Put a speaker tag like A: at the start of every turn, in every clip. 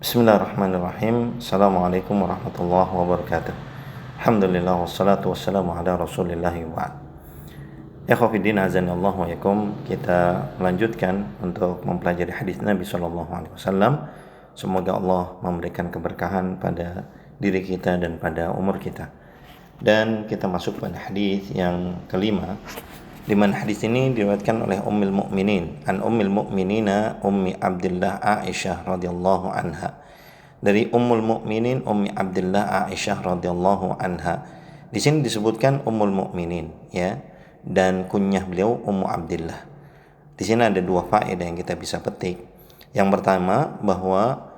A: Bismillahirrahmanirrahim. Assalamualaikum warahmatullahi wabarakatuh. Alhamdulillah wassalatu wassalamu ala rasulillahi wa'ad. Ikhwafiddin azanillahu wa yakum. Kita melanjutkan untuk mempelajari hadis Nabi SAW. Semoga Allah memberikan keberkahan pada diri kita dan pada umur kita. Dan kita masuk pada hadis yang kelima, di mana hadis ini diriwayatkan oleh Ummul Mukminin, an Ummul Mukminina Ummi Abdillah Aisyah radhiyallahu anha. Dari Ummul Mukminin Ummi Abdillah Aisyah radhiyallahu anha. Di sini disebutkan Ummul Mukminin, ya, dan kunyah beliau Ummu Abdillah. Di sini ada dua faedah yang kita bisa petik. Yang pertama, bahwa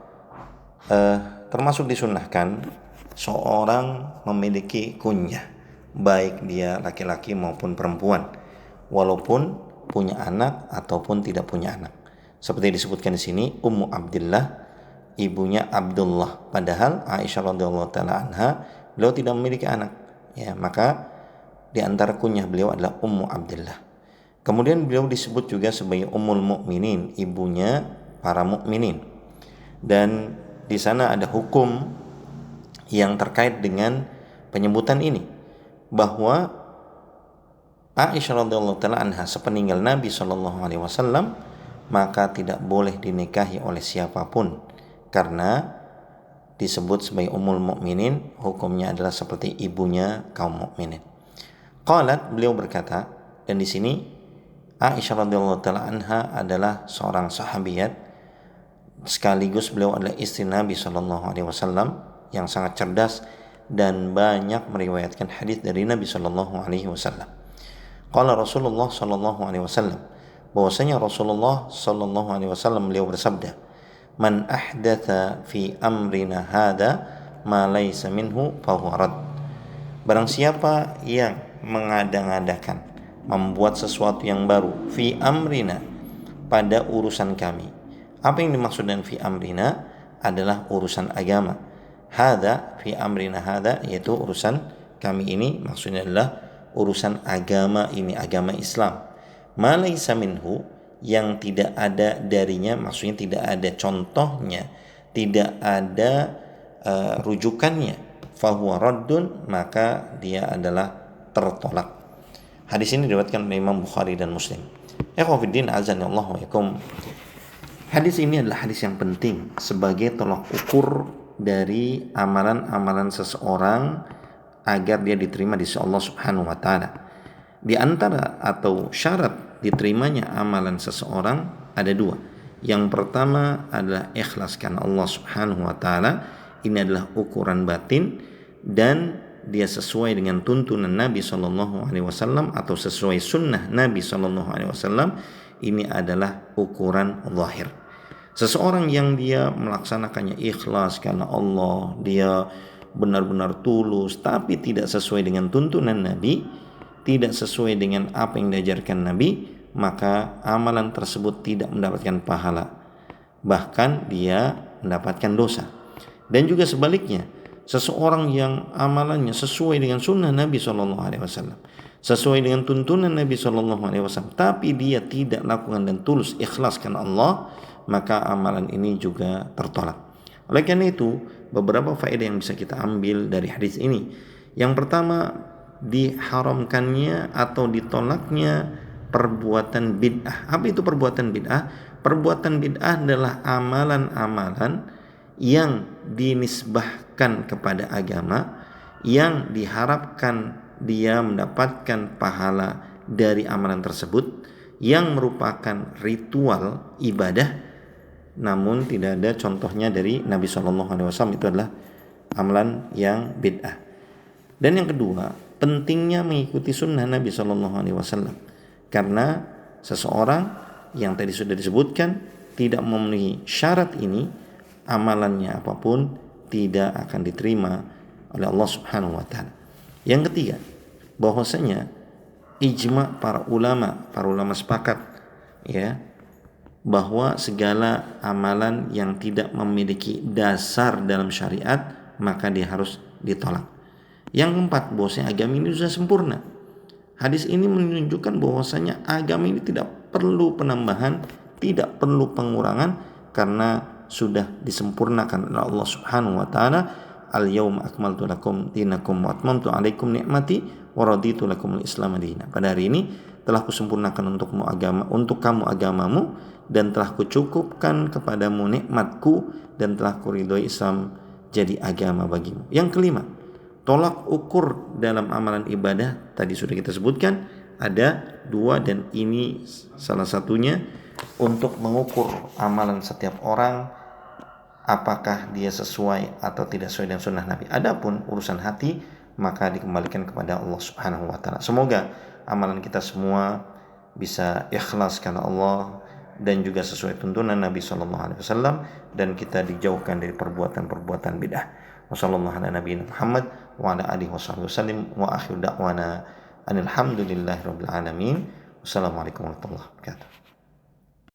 A: termasuk disunnahkan seorang memiliki kunyah, baik dia laki-laki maupun perempuan, walaupun punya anak ataupun tidak punya anak. Seperti disebutkan di sini, Ummu Abdillah, ibunya Abdullah, padahal Aisyah radhiyallahu taala anha beliau tidak memiliki anak, ya, maka di antara kunyah beliau adalah Ummu Abdillah. Kemudian beliau disebut juga sebagai Ummul Mukminin, ibunya para mukminin. Dan di sana ada hukum yang terkait dengan penyebutan ini, bahwa Aisyah radhiyallahu taala anha sepeninggal Nabi sallallahu alaihi wasallam maka tidak boleh dinikahi oleh siapapun, karena disebut sebagai Ummul Mukminin, hukumnya adalah seperti ibunya kaum mukminin. Qalat, beliau berkata, dan di sini Aisyah radhiyallahu taala anha adalah seorang sahabiyat, sekaligus beliau adalah istri Nabi sallallahu alaihi wasallam yang sangat cerdas dan banyak meriwayatkan hadis dari Nabi sallallahu alaihi wasallam. Qala Rasulullah sallallahu alaihi wasallam, bahwasanya Rasulullah sallallahu alaihi wasallam beliau bersabda, "Man ahdatha fi amrina hada ma laysa minhu fahuwa rad." Barang siapa yang mengada-ngadakan, membuat sesuatu yang baru, fi amrina, pada urusan kami. Apa yang dimaksud dengan fi amrina adalah urusan agama. Hada, fi amrina hada, yaitu urusan kami ini, maksudnya adalah urusan agama ini, agama Islam. Ma laysa minhu, yang tidak ada darinya, maksudnya tidak ada contohnya, tidak ada rujukannya, fahuwa raddun, maka dia adalah tertolak. Hadis ini diriwayatkan oleh Imam Bukhari dan Muslim. Ikhwatiddin azanillahu wa yakum. Hadis ini adalah hadis yang penting sebagai tolak ukur dari amalan-amalan seseorang agar dia diterima di sisi Allah Subhanahu wa taala. Di antara atau syarat diterimanya amalan seseorang ada dua. Yang pertama adalah ikhlas karena Allah Subhanahu wa taala. Ini adalah ukuran batin dan dia sesuai dengan tuntunan Nabi sallallahu alaihi wasallam atau sesuai sunnah Nabi sallallahu alaihi wasallam. Ini adalah ukuran zahir. Seseorang yang dia melaksanakannya ikhlas karena Allah, dia benar-benar tulus, tapi tidak sesuai dengan tuntunan Nabi, tidak sesuai dengan apa yang diajarkan Nabi, maka amalan tersebut tidak mendapatkan pahala, bahkan dia mendapatkan dosa. Dan juga sebaliknya, seseorang yang amalannya sesuai dengan sunnah Nabi SAW, sesuai dengan tuntunan Nabi SAW, tapi dia tidak lakukan dan tulus ikhlas karena Allah, maka amalan ini juga tertolak. Oleh karena itu, beberapa faedah yang bisa kita ambil dari hadis ini. Yang pertama, diharamkannya atau ditolaknya perbuatan bid'ah. Apa itu perbuatan bid'ah? Perbuatan bid'ah adalah amalan-amalan yang dinisbahkan kepada agama, yang diharapkan dia mendapatkan pahala dari amalan tersebut, yang merupakan ritual ibadah, namun tidak ada contohnya dari Nabi SAW. Itu adalah amalan yang bid'ah. Dan yang kedua, pentingnya mengikuti sunnah Nabi SAW, karena seseorang yang tadi sudah disebutkan tidak memenuhi syarat ini, amalannya apapun tidak akan diterima oleh Allah Subhanahu wa taala. Yang ketiga, bahwasanya ijma para ulama sepakat, ya, bahwa segala amalan yang tidak memiliki dasar dalam syariat maka dia harus ditolak. Yang keempat, bahwasanya agama ini sudah sempurna. Hadis ini menunjukkan bahwasanya agama ini tidak perlu penambahan, tidak perlu pengurangan, karena sudah disempurnakan oleh Allah Subhanahu wa taala. Al-yauma akmaltu lakum dinakum wa atmamtu alaikum ni'mati wa raditu lakumul Islam dinan. Pada hari ini telah kusempurnakan untuk kamu agamamu, dan telah kucukupkan kepadamu nikmatku, dan telah kuridhoi Islam jadi agama bagimu. Yang kelima, tolak ukur dalam amalan ibadah tadi sudah kita sebutkan ada dua, dan ini salah satunya untuk mengukur amalan setiap orang apakah dia sesuai atau tidak sesuai dengan sunnah Nabi. Adapun urusan hati maka dikembalikan kepada Allah Subhanahu wa taala. Semoga amalan kita semua bisa ikhlas karena Allah dan juga sesuai tuntunan Nabi sallallahu alaihi wasallam, dan kita dijauhkan dari perbuatan-perbuatan bid'ah. Wassallallahu ala nabiyina Muhammad wa ala alihi wasallam wa akhiru da'wana alhamdulillahirabbil alamin. Wassalamualaikum warahmatullahi wabarakatuh.